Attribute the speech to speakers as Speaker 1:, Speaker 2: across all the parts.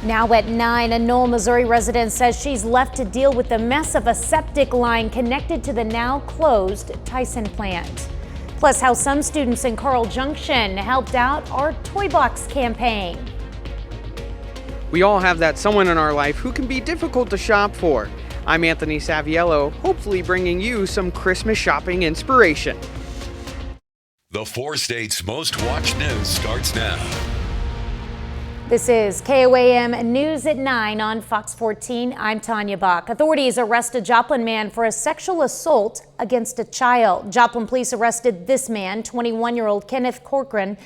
Speaker 1: Now at 9, a Knoll, Missouri resident says she's left to deal with the mess of a septic line connected to the now closed Tyson plant. Plus, how some students in Carl Junction helped out our Toy Box campaign.
Speaker 2: We all have that someone in our life who can be difficult to shop for. I'm Anthony Saviello, hopefully bringing you some Christmas shopping inspiration.
Speaker 3: The 4 states' most watched news starts now.
Speaker 1: This is KOAM News at 9 on Fox 14. I'm Tanya Bach. Authorities arrest a Joplin man for a sexual assault against a child. Joplin police arrested this man, 21-year-old Kenneth Corcoran,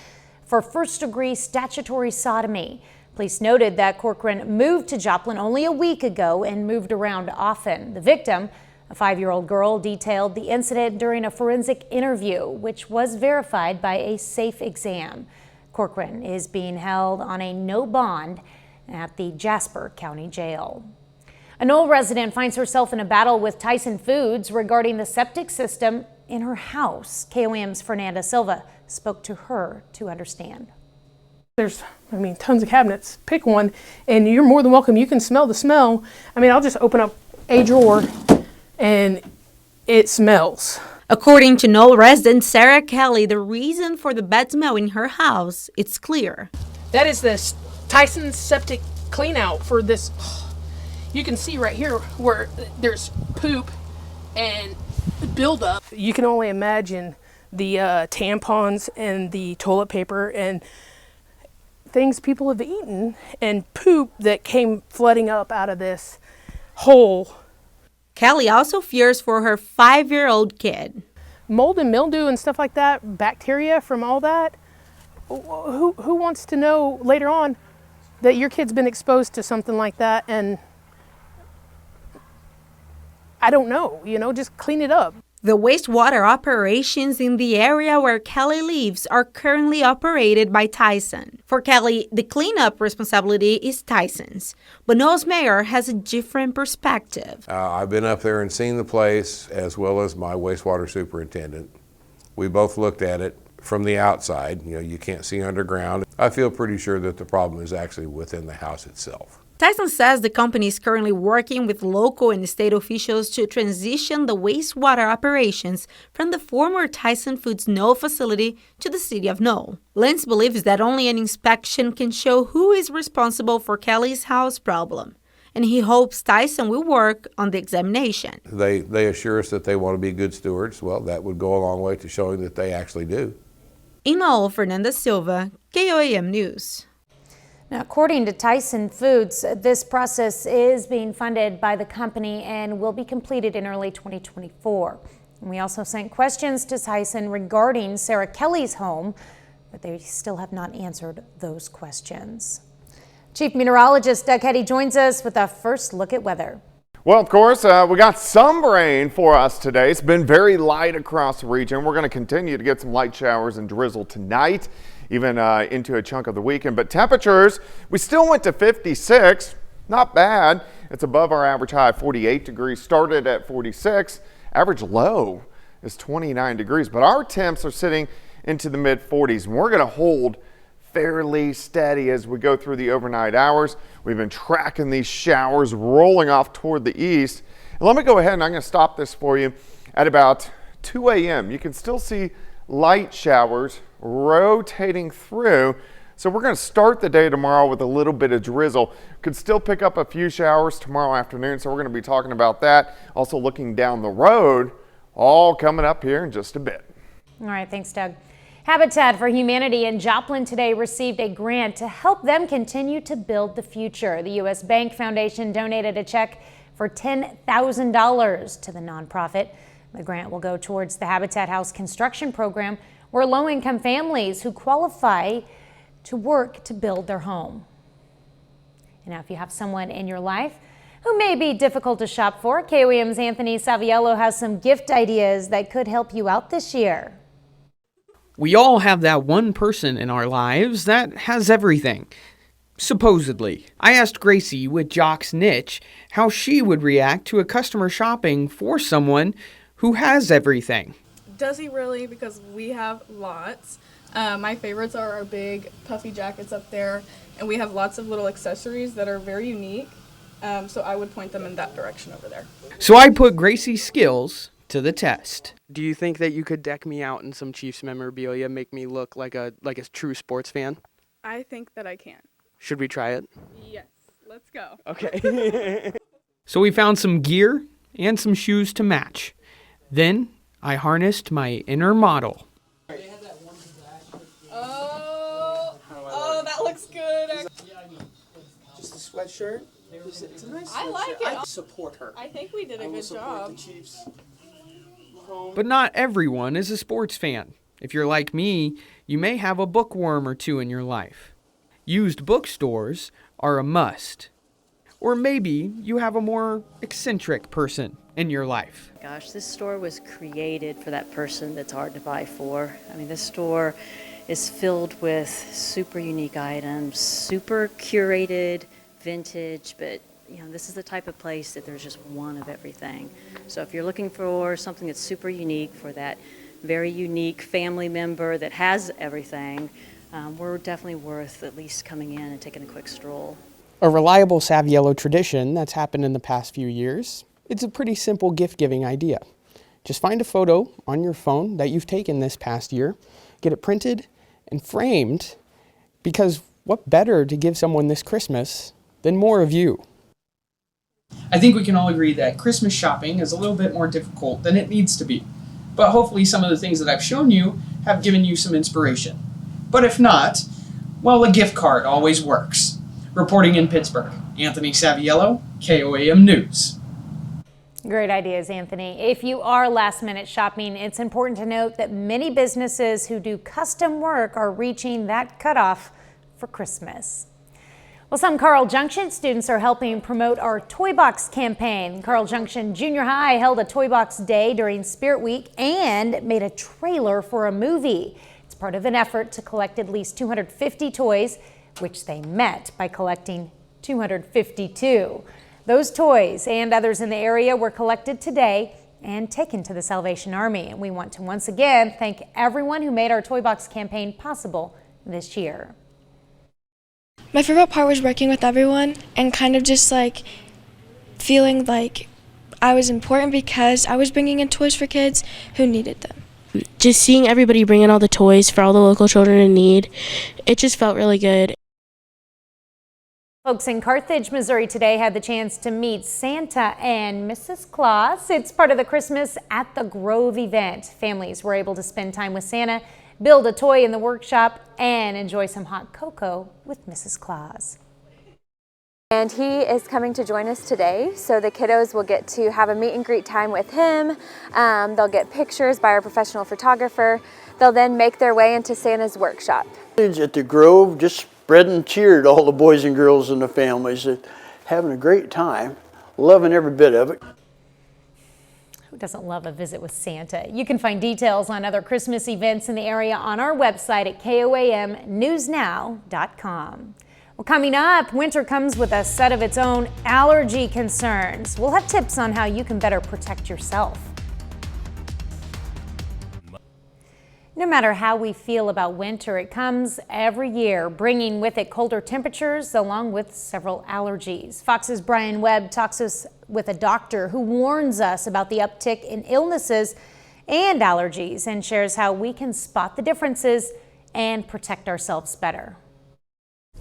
Speaker 1: for first-degree statutory sodomy. Police noted that Corcoran moved to Joplin only a week ago and moved around often. The victim, a 5-year-old girl, detailed the incident during a forensic interview, which was verified by a safe exam. Corcoran is being held on a no bond at the Jasper County Jail. A Knoll resident finds herself in a battle with Tyson Foods regarding the septic system in her house. KOAM's Fernanda Silva spoke to her to understand.
Speaker 4: There's, tons of cabinets. Pick one, and you're more than welcome. You can smell the smell. I'll just open up a drawer, and it smells.
Speaker 5: According to Knoll resident Sarah Kelly, the reason for the bad smell in her house, it's clear.
Speaker 4: That is this Tyson septic clean out for this. You can see right here where there's poop and buildup. You can only imagine the tampons and the toilet paper and things people have eaten and poop that came flooding up out of this hole.
Speaker 5: Kelly also fears for her 5-year-old kid.
Speaker 4: Mold and mildew and stuff like that, bacteria from all that. Who wants to know later on that your kid's been exposed to something like that? And I don't know, just clean it up.
Speaker 5: The wastewater operations in the area where Kelly lives are currently operated by Tyson. For Kelly, the cleanup responsibility is Tyson's, but Knoll's mayor has a different perspective.
Speaker 6: I've been up there and seen the place, as well as my wastewater superintendent. We both looked at it from the outside. You can't see underground. I feel pretty sure that the problem is actually within the house itself.
Speaker 5: Tyson says the company is currently working with local and state officials to transition the wastewater operations from the former Tyson Foods Knoll facility to the city of Knoll. Lance believes that only an inspection can show who is responsible for Kelly's house problem, and he hopes Tyson will work on the examination.
Speaker 6: They assure us that they want to be good stewards. Well, that would go a long way to showing that they actually do.
Speaker 5: In Knoll, Fernanda Silva, KOAM News.
Speaker 1: Now, according to Tyson Foods, this process is being funded by the company and will be completed in early 2024. And we also sent questions to Tyson regarding Sarah Kelly's home, but they still have not answered those questions. Chief Meteorologist Doug Hetty joins us with a first look at weather.
Speaker 7: Well, of course, we got some rain for us today. It's been very light across the region. We're going to continue to get some light showers and drizzle tonight, even into a chunk of the weekend. But temperatures, we still went to 56. Not bad. It's above our average high, 48 degrees. Started at 46. Average low is 29 degrees. But our temps are sitting into the mid 40s. And we're going to hold fairly steady as we go through the overnight hours. We've been tracking these showers rolling off toward the east. And let me go ahead and I'm going to stop this for you at about 2 a.m. You can still see light showers rotating through. So we're going to start the day tomorrow with a little bit of drizzle. Could still pick up a few showers tomorrow afternoon. So we're going to be talking about that. Also looking down the road, all coming up here in just a bit.
Speaker 1: All right, thanks, Doug. Habitat for Humanity in Joplin today received a grant to help them continue to build the future. The U.S. Bank Foundation donated a check for $10,000 to the nonprofit. The grant will go towards the Habitat House construction program, where low-income families who qualify to work to build their home. And now, if you have someone in your life who may be difficult to shop for, KOAM's Anthony Saviello has some gift ideas that could help you out this year.
Speaker 2: We all have that one person in our lives that has everything. Supposedly. I asked Gracie with Jock's Niche how she would react to a customer shopping for someone who has everything.
Speaker 8: Does he really? Because we have lots. My favorites are our big puffy jackets up there, and we have lots of little accessories that are very unique, so I would point them in that direction over there.
Speaker 2: So I put Gracie's skills to the test. Do you think that you could deck me out in some Chiefs memorabilia, make me look like a true sports fan?
Speaker 8: I think that I can.
Speaker 2: Should we try it?
Speaker 8: Yes, let's go.
Speaker 2: Okay. So we found some gear and some shoes to match. Then I harnessed my inner model.
Speaker 8: Oh, that looks good.
Speaker 2: Just a sweatshirt. It's a nice
Speaker 8: I like it.
Speaker 2: I support her.
Speaker 8: I think we did a good job.
Speaker 2: But not everyone is a sports fan. If you're like me, you may have a bookworm or two in your life. Used bookstores are a must. Or maybe you have a more eccentric person in your life.
Speaker 9: Gosh, this store was created for that person that's hard to buy for. I mean, this store is filled with super unique items, super curated, vintage, but this is the type of place that there's just one of everything. So if you're looking for something that's super unique for that very unique family member that has everything, we're definitely worth at least coming in and taking a quick stroll.
Speaker 2: A reliable Saviello tradition that's happened in the past few years. It's a pretty simple gift-giving idea. Just find a photo on your phone that you've taken this past year, get it printed and framed, because what better to give someone this Christmas than more of you? I think we can all agree that Christmas shopping is a little bit more difficult than it needs to be. But hopefully some of the things that I've shown you have given you some inspiration. But if not, well, a gift card always works. Reporting in Pittsburgh, Anthony Saviello, KOAM News.
Speaker 1: Great ideas, Anthony. If you are last-minute shopping, it's important to note that many businesses who do custom work are reaching that cutoff for Christmas. Well, some Carl Junction students are helping promote our Toy Box campaign. Carl Junction Junior High held a Toy Box Day during Spirit Week and made a trailer for a movie. It's part of an effort to collect at least 250 toys, which they met by collecting 252. Those toys and others in the area were collected today and taken to the Salvation Army. And we want to once again thank everyone who made our Toy Box campaign possible this year.
Speaker 10: My favorite part was working with everyone and kind of just like feeling like I was important because I was bringing in toys for kids who needed them.
Speaker 11: Just seeing everybody bring in all the toys for all the local children in need, it just felt really good.
Speaker 1: Folks in Carthage, Missouri today had the chance to meet Santa and Mrs. Claus. It's part of the Christmas at the Grove event. Families were able to spend time with Santa, build a toy in the workshop, and enjoy some hot cocoa with Mrs. Claus.
Speaker 12: And he is coming to join us today, so the kiddos will get to have a meet and greet time with him. They'll get pictures by our professional photographer. They'll then make their way into Santa's workshop.
Speaker 13: At the Grove, just spreading cheer to all the boys and girls and the families, having a great time, loving every bit of it.
Speaker 1: Who doesn't love a visit with Santa? You can find details on other Christmas events in the area on our website at KOAMnewsnow.com. Well, coming up, winter comes with a set of its own allergy concerns. We'll have tips on how you can better protect yourself. No matter how we feel about winter, it comes every year, bringing with it colder temperatures along with several allergies. Fox's Brian Webb talks us with a doctor who warns us about the uptick in illnesses and allergies and shares how we can spot the differences and protect ourselves better.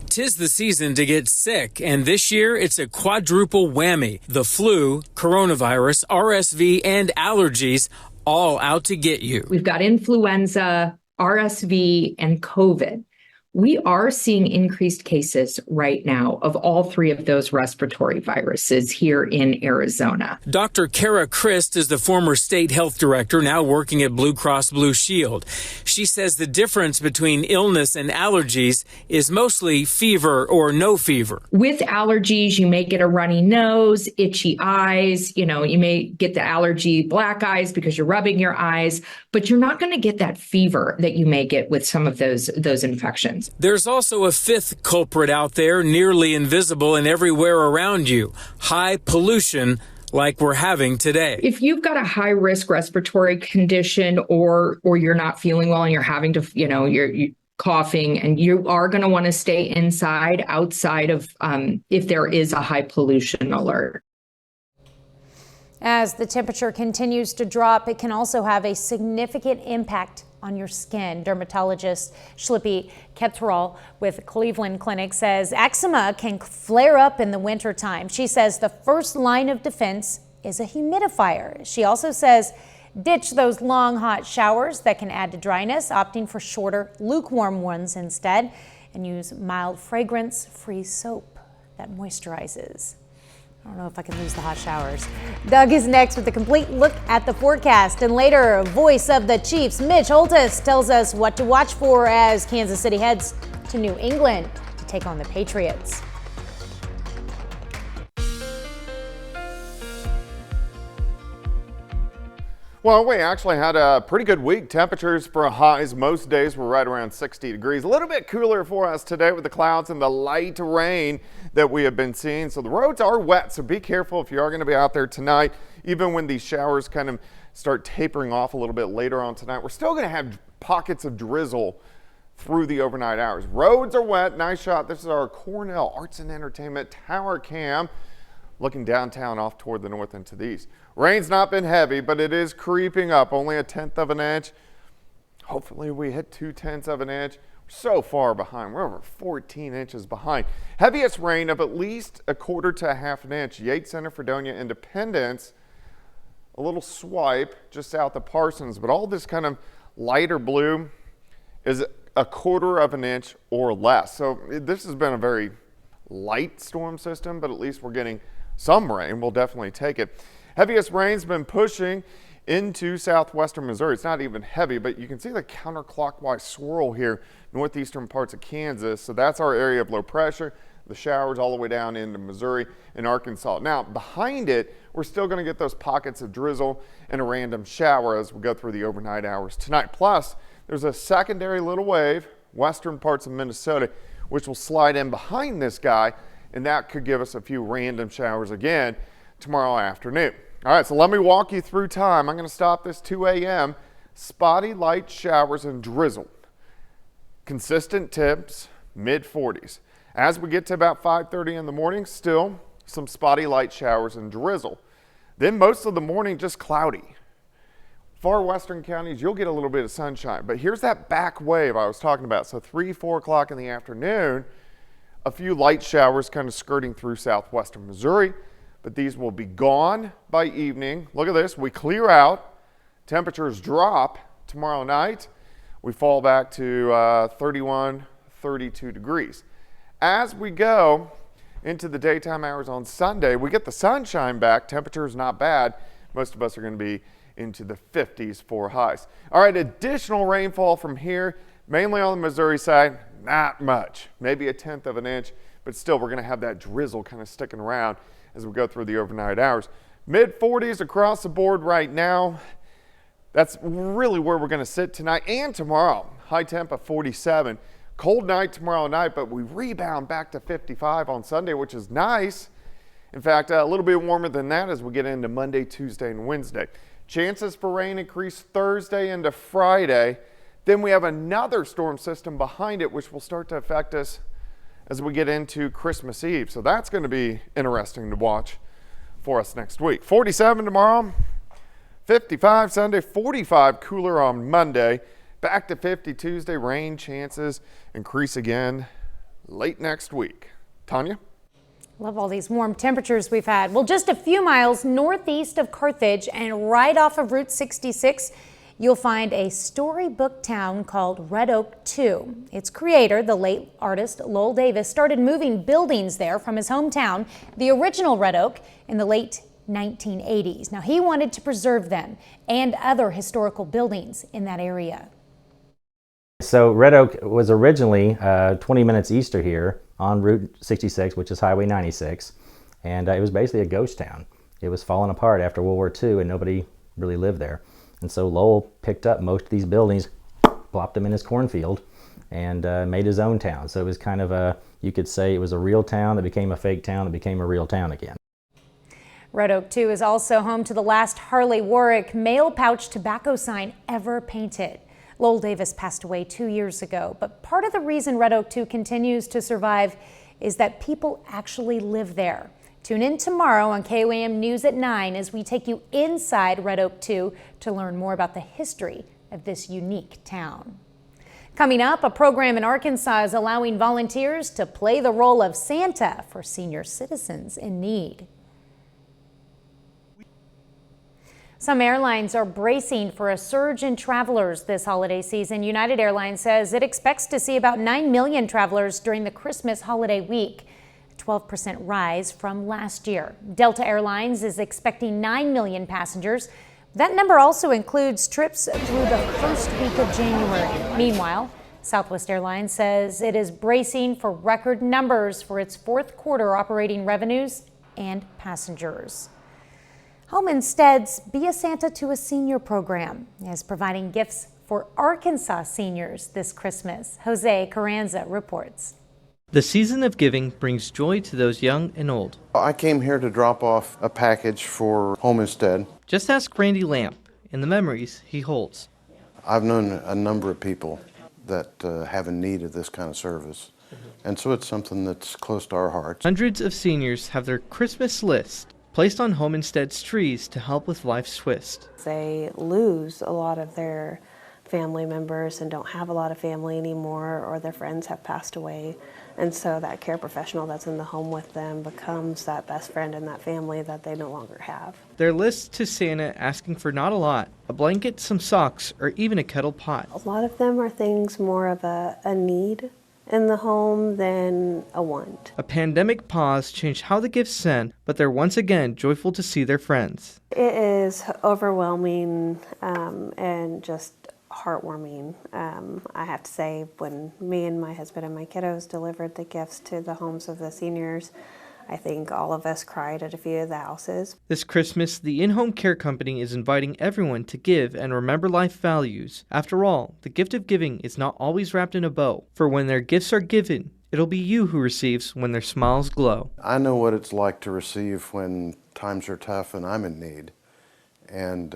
Speaker 14: 'Tis the season to get sick, and this year it's a quadruple whammy. The flu, coronavirus, RSV, and allergies all out to get you.
Speaker 15: We've got influenza, RSV, and COVID. We are seeing increased cases right now of all three of those respiratory viruses here in Arizona.
Speaker 14: Dr. Kara Christ is the former state health director, now working at Blue Cross Blue Shield. She says the difference between illness and allergies is mostly fever or no fever.
Speaker 15: With allergies, you may get a runny nose, itchy eyes, you may get the allergy black eyes because you're rubbing your eyes, but you're not going to get that fever that you may get with some of those infections.
Speaker 14: There's also a fifth culprit out there, nearly invisible and everywhere around you: high pollution like we're having today.
Speaker 15: If you've got a high risk respiratory condition or you're not feeling well and you're having to, you're coughing, and you are going to want to stay inside outside of if there is a high pollution alert.
Speaker 1: As the temperature continues to drop, it can also have a significant impact on your skin. Dermatologist Shlippy Ketral with Cleveland Clinic says eczema can flare up in the wintertime. She says the first line of defense is a humidifier. She also says ditch those long hot showers that can add to dryness, opting for shorter lukewarm ones instead, and use mild fragrance-free soap that moisturizes. I don't know if I can lose the hot showers. Doug is next with a complete look at the forecast. And later, voice of the Chiefs, Mitch Holthus, tells us what to watch for as Kansas City heads to New England to take on the Patriots.
Speaker 7: Well, we actually had a pretty good week. Temperatures for highs most days were right around 60 degrees. A little bit cooler for us today with the clouds and the light rain that we have been seeing. So the roads are wet, so be careful if you are going to be out there tonight. Even when these showers kind of start tapering off a little bit later on tonight, we're still going to have pockets of drizzle through the overnight hours. Roads are wet. Nice shot. This is our Cornell Arts and Entertainment Tower cam, looking downtown off toward the north and to the east. Rain's not been heavy, but it is creeping up, only 1/10 of an inch. Hopefully we hit 2/10 of an inch. We're so far behind. We're over 14 inches behind. Heaviest rain of at least 1/4 to 1/2 an inch. Yates Center, Fredonia, Independence. A little swipe just south of Parsons, but all this kind of lighter blue is 1/4 of an inch or less. So this has been a very light storm system, but at least we're getting some rain. We'll definitely take it. Heaviest rain's been pushing into southwestern Missouri. It's not even heavy, but you can see the counterclockwise swirl here, northeastern parts of Kansas. So that's our area of low pressure. The showers all the way down into Missouri and Arkansas. Now, behind it, we're still going to get those pockets of drizzle and a random shower as we go through the overnight hours tonight. Plus, there's a secondary little wave, western parts of Minnesota, which will slide in behind this guy, and that could give us a few random showers again tomorrow afternoon. All right, so let me walk you through time. I'm going to stop this 2 a.m. Spotty light showers and drizzle. Consistent temps, mid-40s. As we get to about 5:30 in the morning, still some spotty light showers and drizzle. Then most of the morning just cloudy. Far western counties, you'll get a little bit of sunshine. But here's that back wave I was talking about. So 3, 4 o'clock in the afternoon, a few light showers kind of skirting through southwestern Missouri. But these will be gone by evening. Look at this. We clear out. Temperatures drop tomorrow night. We fall back to 31, 32 degrees. As we go into the daytime hours on Sunday, we get the sunshine back. Temperatures not bad. Most of us are going to be into the 50s for highs. All right, additional rainfall from here, mainly on the Missouri side, not much. Maybe 1/10 of an inch, but still we're going to have that drizzle kind of sticking around as we go through the overnight hours. Mid-40s across the board right now. That's really where we're going to sit tonight and tomorrow. High temp of 47. Cold night tomorrow night, but we rebound back to 55 on Sunday, which is nice. In fact, a little bit warmer than that as we get into Monday, Tuesday, and Wednesday. Chances for rain increase Thursday into Friday. Then we have another storm system behind it, which will start to affect us as we get into Christmas Eve. So that's going to be interesting to watch for us next week. 47 tomorrow, 55 Sunday, 45 cooler on Monday, back to 50 Tuesday. Rain chances increase again late next week. Tanya?
Speaker 1: Love all these warm temperatures we've had. Well, just a few miles northeast of Carthage and right off of Route 66, you'll find a storybook town called Red Oak 2. Its creator, the late artist Lowell Davis, started moving buildings there from his hometown, the original Red Oak, in the late 1980s. Now, he wanted to preserve them and other historical buildings in that area.
Speaker 16: So Red Oak was originally 20 minutes east of here on Route 66, which is Highway 96, and it was basically a ghost town. It was falling apart after World War II and nobody really lived there. And so Lowell picked up most of these buildings, plopped them in his cornfield, and made his own town. So it was kind of a, you could say it was a real town that became a fake town that became a real town again.
Speaker 1: Red Oak 2 is also home to the last Harley Warwick mail pouch tobacco sign ever painted. Lowell Davis passed away 2 years ago, but part of the reason Red Oak 2 continues to survive is that people actually live there. Tune in tomorrow on KOAM News at 9 as we take you inside Red Oak 2 to learn more about the history of this unique town. Coming up, a program in Arkansas is allowing volunteers to play the role of Santa for senior citizens in need. Some airlines are bracing for a surge in travelers this holiday season. United Airlines says it expects to see about 9 million travelers during the Christmas holiday week, a 12% rise from last year. Delta Airlines is expecting 9 million passengers. That number also includes trips through the first week of January. Meanwhile, Southwest Airlines says it is bracing for record numbers for its fourth quarter operating revenues and passengers. Home Instead's Be a Santa to a Senior program is providing gifts for Arkansas seniors this Christmas. Jose Carranza reports.
Speaker 17: The season of giving brings joy to those young and old.
Speaker 18: I came here to drop off a package for Home Instead.
Speaker 17: Just ask Randy Lamp and the memories he holds.
Speaker 18: I've known a number of people that have a need of this kind of service, and so it's something that's close to our hearts.
Speaker 17: Hundreds of seniors have their Christmas list placed on Home Instead's trees to help with life's twist.
Speaker 19: They lose a lot of their family members and don't have a lot of family anymore, or their friends have passed away. And so that care professional that's in the home with them becomes that best friend in that family that they no longer have.
Speaker 17: Their list to Santa asking for not a lot, a blanket, some socks, or even a kettle pot.
Speaker 19: A lot of them are things more of a need in the home than a want.
Speaker 17: A pandemic pause changed how the gifts sent, but they're once again joyful to see their friends.
Speaker 19: It is overwhelming and just heartwarming. I have to say, when me and my husband and my kiddos delivered the gifts to the homes of the seniors, I think all of us cried at a few of the houses.
Speaker 17: This Christmas, the In-Home Care Company is inviting everyone to give and remember life values. After all, the gift of giving is not always wrapped in a bow. For when their gifts are given, it'll be you who receives when their smiles glow.
Speaker 18: I know what it's like to receive when times are tough and I'm in need, and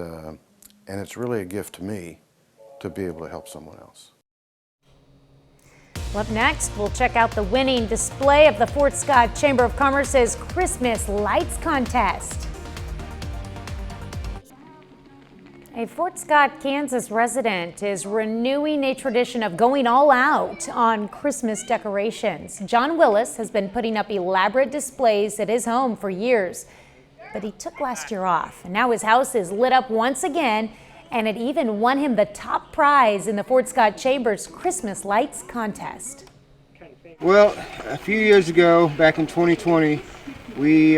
Speaker 18: it's really a gift to me to be able to help someone else.
Speaker 1: Well, up next, we'll check out the winning display of the Fort Scott Chamber of Commerce's Christmas Lights Contest. A Fort Scott, Kansas resident is renewing a tradition of going all out on Christmas decorations. John Willis has been putting up elaborate displays at his home for years, but he took last year off, and now his house is lit up once again, and it even won him the top prize in the Fort Scott Chamber's Christmas Lights Contest.
Speaker 20: Well, a few years ago, back in 2020, we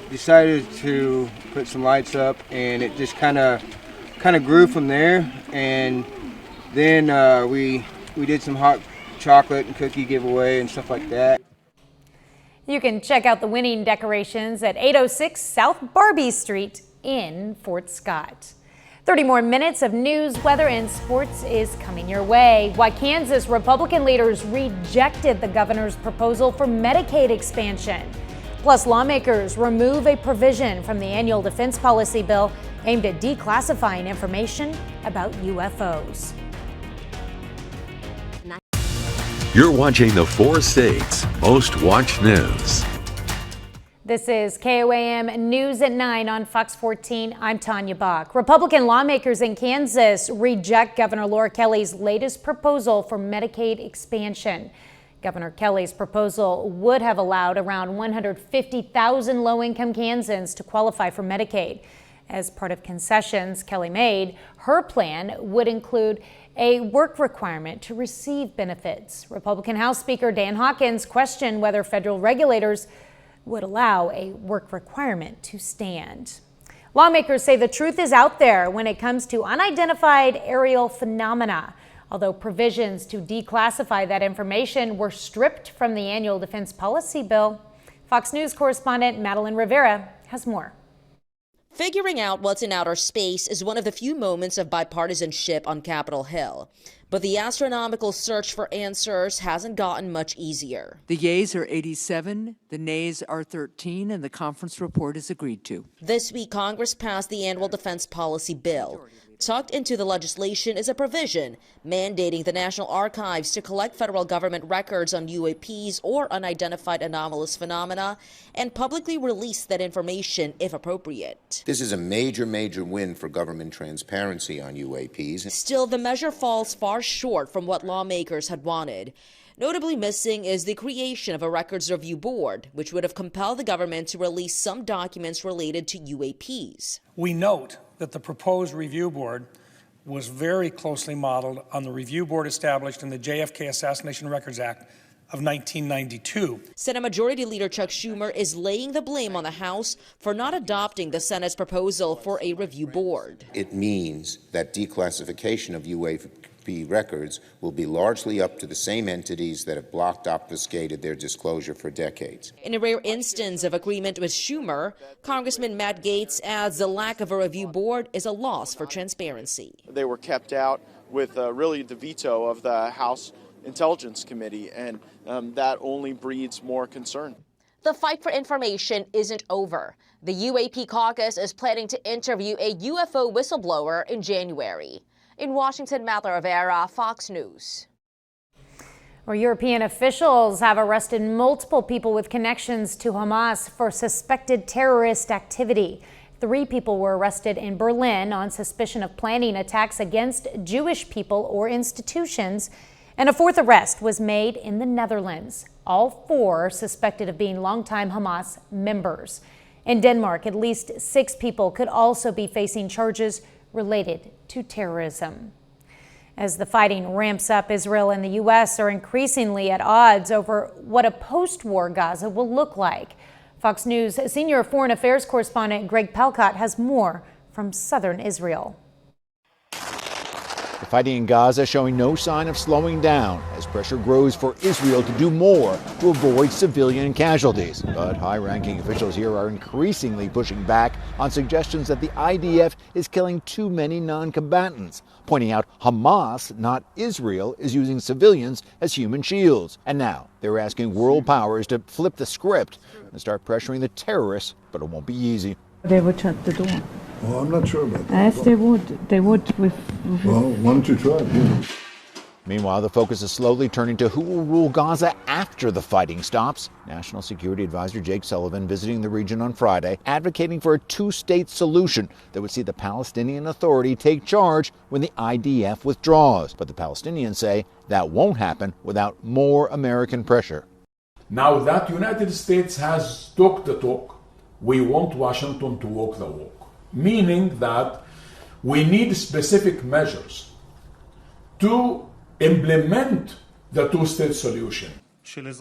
Speaker 20: decided to put some lights up, and it just kind of grew from there. And then we did some hot chocolate and cookie giveaway and stuff like that.
Speaker 1: You can check out the winning decorations at 806 South Barbie Street in Fort Scott. 30 more minutes of news, weather, and sports is coming your way. Why Kansas Republican leaders rejected the governor's proposal for Medicaid expansion. Plus, lawmakers remove a provision from the annual defense policy bill aimed at declassifying information about UFOs.
Speaker 3: You're watching the 4 states' most watched news.
Speaker 1: This is KOAM News at 9 on Fox 14. I'm Tanya Bach. Republican lawmakers in Kansas reject Governor Laura Kelly's latest proposal for Medicaid expansion. Governor Kelly's proposal would have allowed around 150,000 low-income Kansans to qualify for Medicaid. As part of concessions Kelly made, her plan would include a work requirement to receive benefits. Republican House Speaker Dan Hawkins questioned whether federal regulators would allow a work requirement to stand. Lawmakers say the truth is out there when it comes to unidentified aerial phenomena. Although provisions to declassify that information were stripped from the annual defense policy bill. Fox News correspondent Madeline Rivera has more.
Speaker 21: Figuring out what's in outer space is one of the few moments of bipartisanship on Capitol Hill. But the astronomical search for answers hasn't gotten much easier.
Speaker 22: The yeas are 87, the nays are 13, and the conference report is agreed to.
Speaker 21: This week, Congress passed the annual defense policy bill. Tucked into the legislation is a provision mandating the National Archives to collect federal government records on UAPs or unidentified anomalous phenomena and publicly release that information if appropriate.
Speaker 23: This is a major win for government transparency on UAPs.
Speaker 21: Still, the measure falls far short from what lawmakers had wanted. Notably missing is the creation of a records review board, which would have compelled the government to release some documents related to UAPs.
Speaker 24: We note that the proposed review board was very closely modeled on the review board established in the JFK Assassination Records Act of 1992.
Speaker 21: Senate Majority Leader Chuck Schumer is laying the blame on the House for not adopting the Senate's proposal for a review board.
Speaker 23: It means that declassification of UAP records will be largely up to the same entities that have blocked, obfuscated their disclosure for decades.
Speaker 21: In a rare instance of agreement with Schumer, Congressman Matt Gaetz adds the lack of a review board is a loss for transparency.
Speaker 25: They were kept out with really the veto of the House Intelligence Committee, and that only breeds more concern.
Speaker 21: The fight for information isn't over. The UAP caucus is planning to interview a UFO whistleblower in January. In Washington, Matla Rivera, Fox News.
Speaker 1: Or European officials have arrested multiple people with connections to Hamas for suspected terrorist activity. 3 people were arrested in Berlin on suspicion of planning attacks against Jewish people or institutions, and a 4th arrest was made in the Netherlands. All 4 suspected of being longtime Hamas members. In Denmark, at least 6 people could also be facing charges related to terrorism. As the fighting ramps up, Israel and the U.S. are increasingly at odds over what a post-war Gaza will look like. Fox News senior foreign affairs correspondent Greg Palcott has more from southern Israel.
Speaker 26: The fighting in Gaza showing no sign of slowing down as pressure grows for Israel to do more to avoid civilian casualties. But high-ranking officials here are increasingly pushing back on suggestions that the IDF is killing too many non-combatants, pointing out Hamas, not Israel, is using civilians as human shields. And now they're asking world powers to flip the script and start pressuring the terrorists, but it won't be easy.
Speaker 27: They would shut the door.
Speaker 28: Well, I'm not sure about that.
Speaker 27: Yes, they would. They would.
Speaker 28: Well, why don't you try it? Yeah.
Speaker 26: Meanwhile, the focus is slowly turning to who will rule Gaza after the fighting stops. National Security Advisor Jake Sullivan visiting the region on Friday, advocating for a 2-state solution that would see the Palestinian Authority take charge when the IDF withdraws. But the Palestinians say that won't happen without more American pressure.
Speaker 29: Now that United States has talked the talk, we want Washington to walk the walk, meaning that we need specific measures to implement the 2-state solution.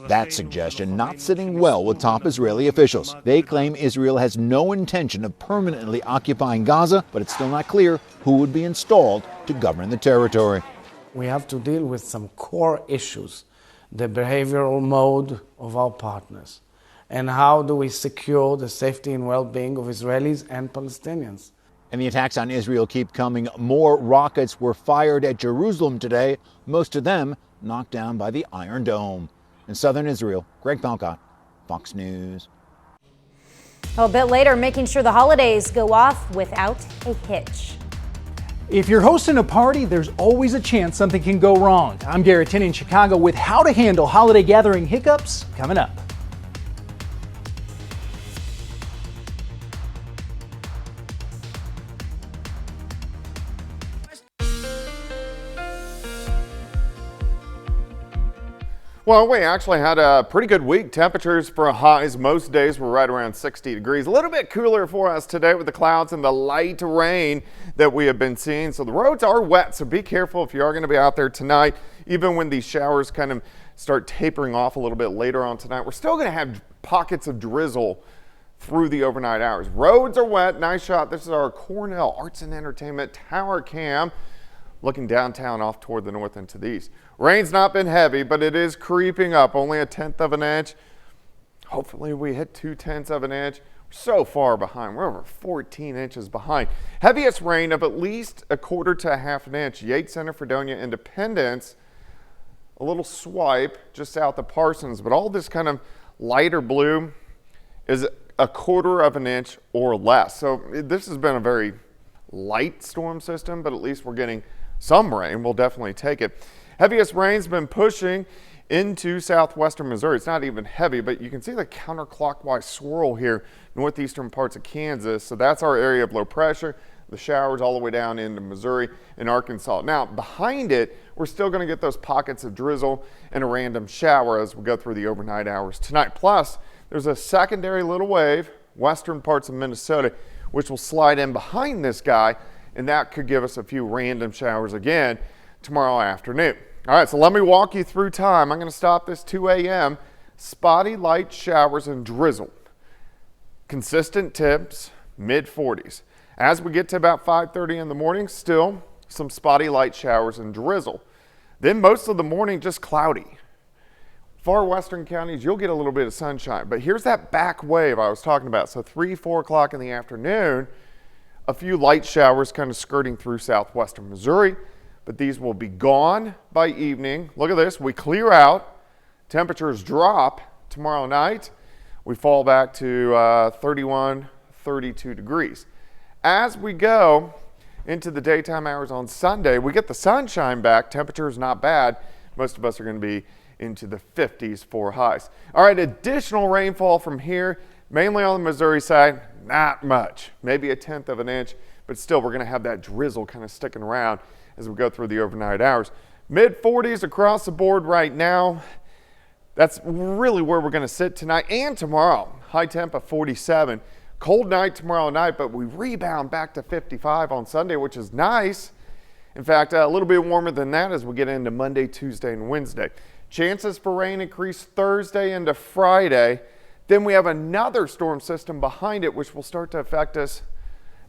Speaker 26: That suggestion not sitting well with top Israeli officials. They claim Israel has no intention of permanently occupying Gaza, but it's still not clear who would be installed to govern the territory.
Speaker 30: We have to deal with some core issues, the behavioral mode of our partners, and how do we secure the safety and well-being of Israelis and Palestinians.
Speaker 26: And the attacks on Israel keep coming. More rockets were fired at Jerusalem today, most of them knocked down by the Iron Dome. In southern Israel, Greg Palcott, Fox News.
Speaker 1: A bit later, making sure the holidays go off without a hitch.
Speaker 31: If you're hosting a party, there's always a chance something can go wrong. I'm Garrett Tinney in Chicago with how to handle holiday gathering hiccups coming up.
Speaker 7: Well, we actually had a pretty good week. Temperatures for highs most days were right around 60 degrees. A little bit cooler for us today with the clouds and the light rain that we have been seeing. So the roads are wet, so be careful if you are going to be out there tonight. Even when these showers kind of start tapering off a little bit later on tonight, we're still going to have pockets of drizzle through the overnight hours. Roads are wet. Nice shot. This is our Cornell Arts and Entertainment Tower Cam, looking downtown off toward the north and to the east. Rain's not been heavy, but it is creeping up, only 1/10 of an inch. Hopefully we hit 2/10 of an inch. We're so far behind. We're over 14 inches behind. Heaviest rain of at least 1/4 to 1/2 an inch. Yates Center, Fredonia, Independence. A little swipe just south of Parsons, but all this kind of lighter blue is 1/4 of an inch or less. So this has been a very light storm system, but at least we're getting some rain. We'll definitely take it. Heaviest rain's been pushing into southwestern Missouri. It's not even heavy, but you can see the counterclockwise swirl here, northeastern parts of Kansas. So that's our area of low pressure. The showers all the way down into Missouri and Arkansas. Now, behind it, we're still going to get those pockets of drizzle and a random shower as we go through the overnight hours tonight. Plus, there's a secondary little wave, western parts of Minnesota, which will slide in behind this guy, and that could give us a few random showers again tomorrow afternoon. All right, so let me walk you through time. I'm going to stop this 2 a.m. Spotty light showers and drizzle. Consistent temps, mid-40s. As we get to about 5:30 in the morning, still some spotty light showers and drizzle. Then most of the morning just cloudy. Far western counties, you'll get a little bit of sunshine. But here's that back wave I was talking about. So 3, 4 o'clock in the afternoon, a few light showers kind of skirting through southwestern Missouri. But these will be gone by evening. Look at this. We clear out. Temperatures drop tomorrow night. We fall back to 31, 32 degrees. As we go into the daytime hours on Sunday, we get the sunshine back. Temperature is not bad. Most of us are going to be into the 50s for highs. All right, additional rainfall from here, mainly on the Missouri side, not much. Maybe 1/10 of an inch, but still we're going to have that drizzle kind of sticking around as we go through the overnight hours. Mid-40s across the board right now. That's really where we're going to sit tonight and tomorrow. High temp of 47. Cold night tomorrow night, but we rebound back to 55 on Sunday, which is nice. In fact, a little bit warmer than that as we get into Monday, Tuesday, and Wednesday. Chances for rain increase Thursday into Friday. Then we have another storm system behind it, which will start to affect us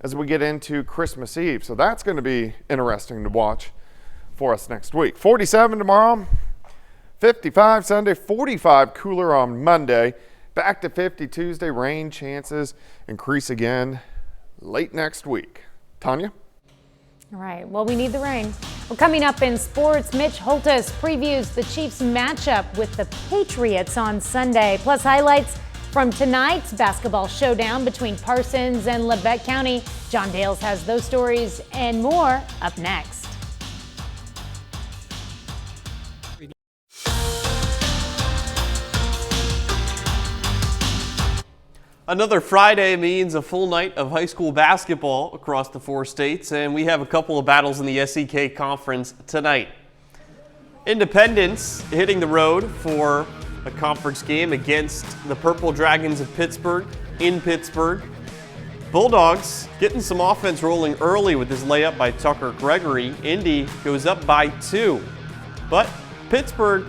Speaker 7: as we get into Christmas Eve. So that's going to be interesting to watch for us next week. 47 tomorrow, 55 Sunday, 45 cooler on Monday. Back to 50 Tuesday. Rain chances increase again late next week. Tanya?
Speaker 1: All right, well, we need the rain. Well, coming up in sports, Mitch Holthus previews the Chiefs matchup with the Patriots on Sunday. Plus highlights from tonight's basketball showdown between Parsons and Labette County. John Dales has those stories and more up next.
Speaker 2: Another Friday means a full night of high school basketball across the 4 states, and we have a couple of battles in the SEK Conference tonight. Independence hitting the road for a conference game against the Purple Dragons of Pittsburgh in Pittsburgh. Bulldogs getting some offense rolling early with this layup by Tucker Gregory. Indy goes up by 2, but Pittsburgh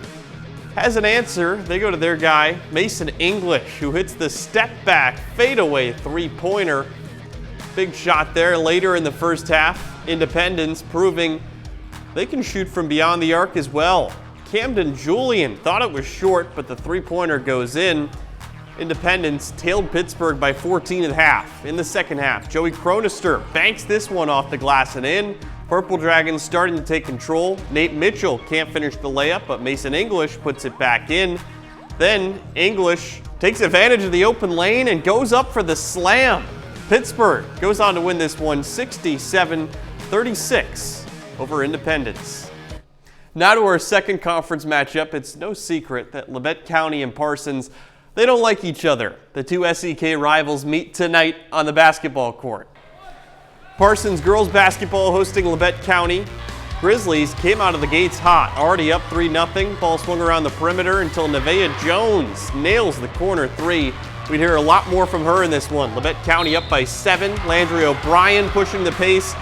Speaker 2: has an answer. They go to their guy, Mason English, who hits the step back fadeaway 3-pointer. Big shot there later in the first half. Independence proving they can shoot from beyond the arc as well. Camden Julian thought it was short, but the 3-pointer goes in. Independence tailed Pittsburgh by 14 at half. In the second half, Joey Chronister banks this one off the glass and in. Purple Dragons starting to take control. Nate Mitchell can't finish the layup, but Mason English puts it back in. Then English takes advantage of the open lane and goes up for the slam. Pittsburgh goes on to win this one 67-36 over Independence. Now to our second conference matchup. It's no secret that Labette County and Parsons, they don't like each other. The two SEK rivals meet tonight on the basketball court. Parsons girls basketball hosting Labette County. Grizzlies came out of the gates hot, already up 3-0. Ball swung around the perimeter until Nevaeh Jones nails the corner 3. We'd hear a lot more from her in this one. Labette County up by 7. Landry O'Brien pushing the pace,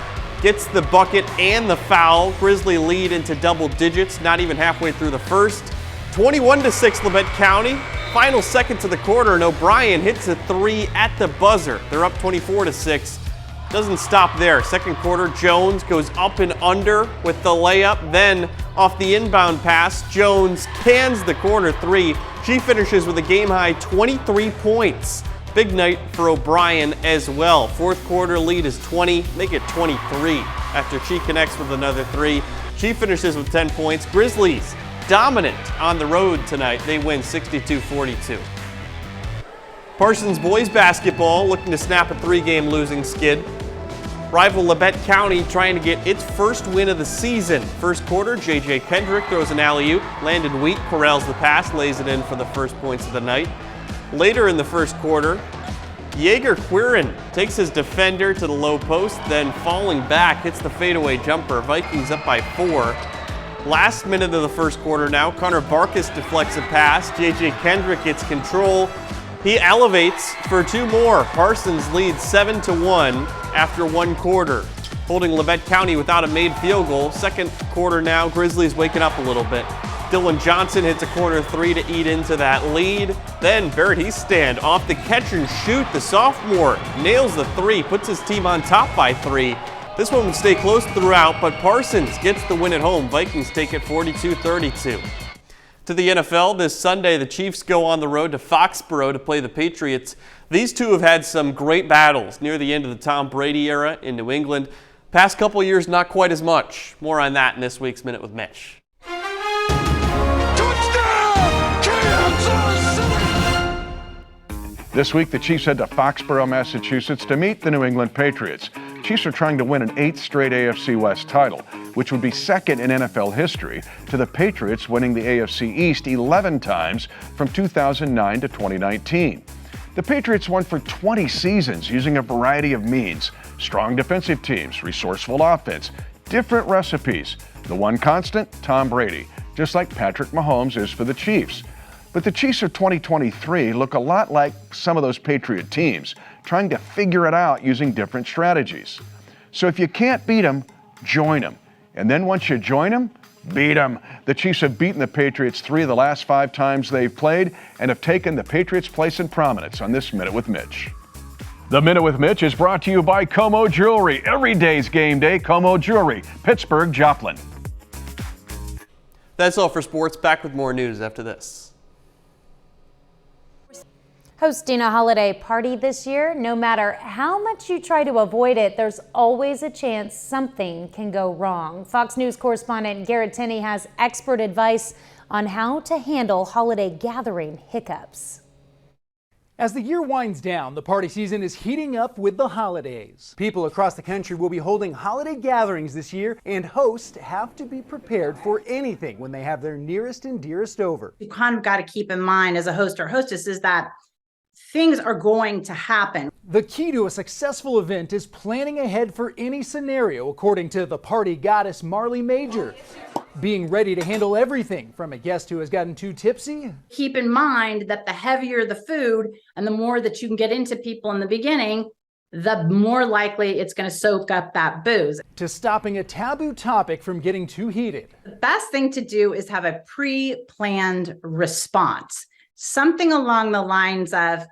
Speaker 2: gets the bucket and the foul. Grizzly lead into double digits, not even halfway through the first. 21-6 Labette County. Final seconds of the quarter, and O'Brien hits a 3 at the buzzer. They're up 24-6. Doesn't stop there. Second quarter, Jones goes up and under with the layup. Then Off the inbound pass, Jones cans the corner three. She finishes with a game-high 23 points. Big night for O'Brien as well. Fourth quarter lead is 20, make it 23 after she connects with another three. She finishes with 10 points. Grizzlies dominant on the road tonight. They win 62-42. Parsons boys basketball looking to snap a three-game losing skid. Rival Labette County trying to get its first win of the season. First quarter, J.J. Kendrick throws an alley-oop. Landon Wheat corrals the pass, lays it in for the first points of the night. Later in the first quarter, Jaeger Quirin takes his defender to the low post, then falling back, hits the fadeaway jumper. Vikings up by 4. Last minute of the first quarter now, Connor Barkas deflects a pass. J.J. Kendrick gets control. He elevates for 2 more. Parsons leads 7-1 after 1 quarter, holding Labette County without a made field goal. Second quarter now, Grizzlies waking up a little bit. Dylan Johnson hits a corner three to eat into that lead. Then Barrett Eaststand off the catch and shoot. The sophomore nails the three, puts his team on top by 3. This one would stay close throughout, but Parsons gets the win at home. Vikings take it 42-32. To the NFL, this Sunday, the Chiefs go on the road to Foxborough to play the Patriots. These two have had some great battles near the end of the Tom Brady era in New England. Past couple years, not quite as much. More on that in this week's Minute with Mitch.
Speaker 4: This week, the Chiefs head to Foxborough, Massachusetts to meet the New England Patriots. Chiefs are trying to win an 8th straight AFC West title, which would be second in NFL history to the Patriots winning the AFC East 11 times from 2009 to 2019. The Patriots won for 20 seasons using a variety of means: strong defensive teams, resourceful offense, different recipes. The one constant, Tom Brady, just like Patrick Mahomes is for the Chiefs. But the Chiefs of 2023 look a lot like some of those Patriot teams, trying to figure it out using different strategies. So if you can't beat them, join them. And then once you join them, beat them. The Chiefs have beaten the Patriots 3 of the last 5 times they've played and have taken the Patriots' place in prominence on this Minute with Mitch. The Minute with Mitch is brought to you by Como Jewelry. Every day's game day, Como Jewelry, Pittsburgh, Joplin.
Speaker 2: That's all for sports. Back with more news after this.
Speaker 1: Hosting a holiday party this year, no matter how much you try to avoid it, there's always a chance something can go wrong. Fox News correspondent Garrett Tenney has expert advice on how to handle holiday gathering hiccups.
Speaker 31: As the year winds down, the party season is heating up with the holidays. People across the country will be holding holiday gatherings this year, and hosts have to be prepared for anything when they have their nearest and dearest over.
Speaker 5: You kind of got to keep in mind as a host or hostess is that things are going to happen.
Speaker 31: The key to a successful event is planning ahead for any scenario, according to the party goddess Marley Major. Being ready to handle everything from a guest who has gotten too tipsy.
Speaker 5: Keep in mind that the heavier the food and the more that you can get into people in the beginning, the more likely it's going to soak up that booze.
Speaker 31: To stopping a taboo topic from getting too heated.
Speaker 5: The best thing to do is have a pre-planned response. Something along the lines of,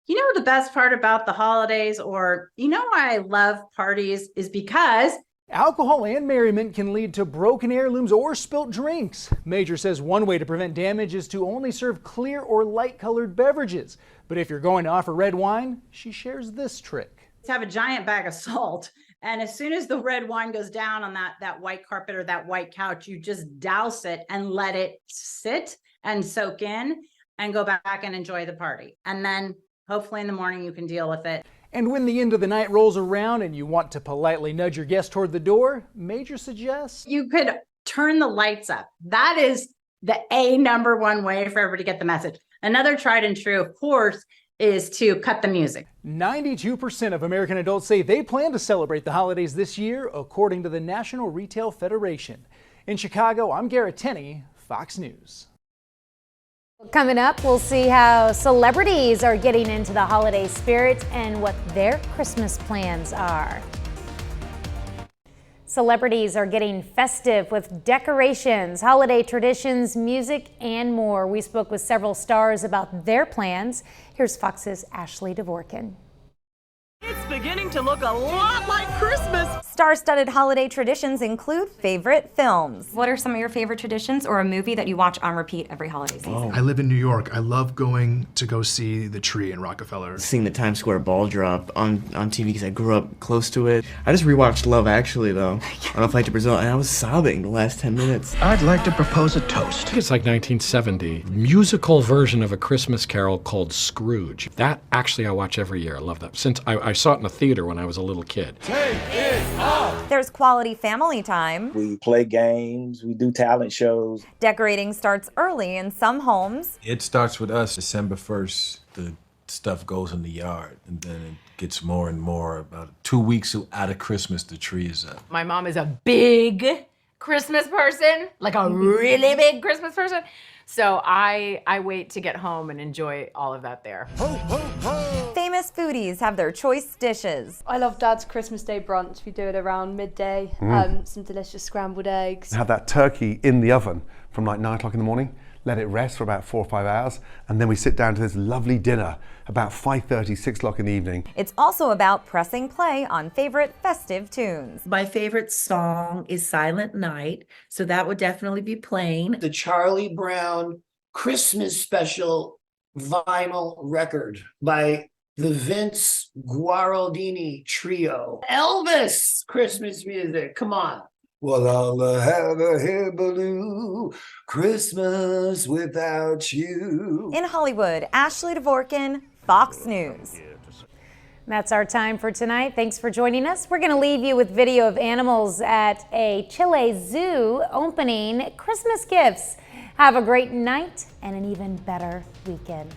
Speaker 5: you know, the best part about the holidays, or, you know, why I love parties is because
Speaker 31: alcohol and merriment can lead to broken heirlooms or spilt drinks. Major says one way to prevent damage is to only serve clear or light-colored beverages. But if you're going to offer red wine, she shares this trick.
Speaker 5: Have a giant bag of salt, and as soon as the red wine goes down on that white carpet or that white couch, you just douse it and let it sit and soak in and go back and enjoy the party. And then hopefully in the morning you can deal with it.
Speaker 31: And when the end of the night rolls around and you want to politely nudge your guest toward the door, Major suggests
Speaker 5: you could turn the lights up. That is the number one way for everybody to get the message. Another tried and true, of course, is to cut the music.
Speaker 31: 92% of American adults say they plan to celebrate the holidays this year, according to the National Retail Federation. In Chicago, I'm Garrett Tenney, Fox News.
Speaker 1: Coming up, we'll see how celebrities are getting into the holiday spirit and what their Christmas plans are. Celebrities are getting festive with decorations, holiday traditions, music, and more. We spoke with several stars about their plans. Here's Fox's Ashley Dvorkin.
Speaker 6: It's the beginning to look a lot like Christmas.
Speaker 8: Star-studded holiday traditions include favorite films. What are some of your favorite traditions or a movie that you watch on repeat every holiday season?
Speaker 9: I live in New York. I love going to go see the tree in Rockefeller.
Speaker 10: Seeing the Times Square ball drop on TV because I grew up close to it. I just rewatched Love Actually, though, on a flight to Brazil, and I was sobbing the last 10 minutes.
Speaker 11: I'd like to propose a toast.
Speaker 12: I think it's like 1970. Musical version of A Christmas Carol called Scrooge. That actually I watch every year. I love that. Since I saw it in the theater when I was a little kid.
Speaker 8: Take it off! There's quality family time.
Speaker 13: We play games, we do talent shows.
Speaker 8: Decorating starts early in some homes.
Speaker 14: It starts with us December 1st. The stuff goes in the yard, and then it gets more and more. About 2 weeks out of Christmas, the tree is up.
Speaker 15: My mom is a big Christmas person, like a really big Christmas person. So I wait to get home and enjoy all of that there.
Speaker 8: Ho, ho, ho. Famous foodies have their choice dishes.
Speaker 16: I love Dad's Christmas Day brunch. We do it around midday. Some delicious scrambled eggs.
Speaker 19: Have that turkey in the oven from like 9 o'clock in the morning. Let it rest for about 4 or 5 hours, and then we sit down to this lovely dinner about 5:30, 6 o'clock in the evening.
Speaker 8: It's also about pressing play on favorite festive tunes.
Speaker 32: My favorite song is Silent Night, so that would definitely be playing.
Speaker 33: The Charlie Brown Christmas Special vinyl record by the Vince Guaraldini Trio. Elvis Christmas music, come on.
Speaker 34: Well, I'll have a hair balloon Christmas without you.
Speaker 8: In Hollywood, Ashley Dvorkin, Fox News.
Speaker 1: That's our time for tonight. Thanks for joining us. We're going to leave you with video of animals at a Chile zoo opening Christmas gifts. Have a great night and an even better weekend.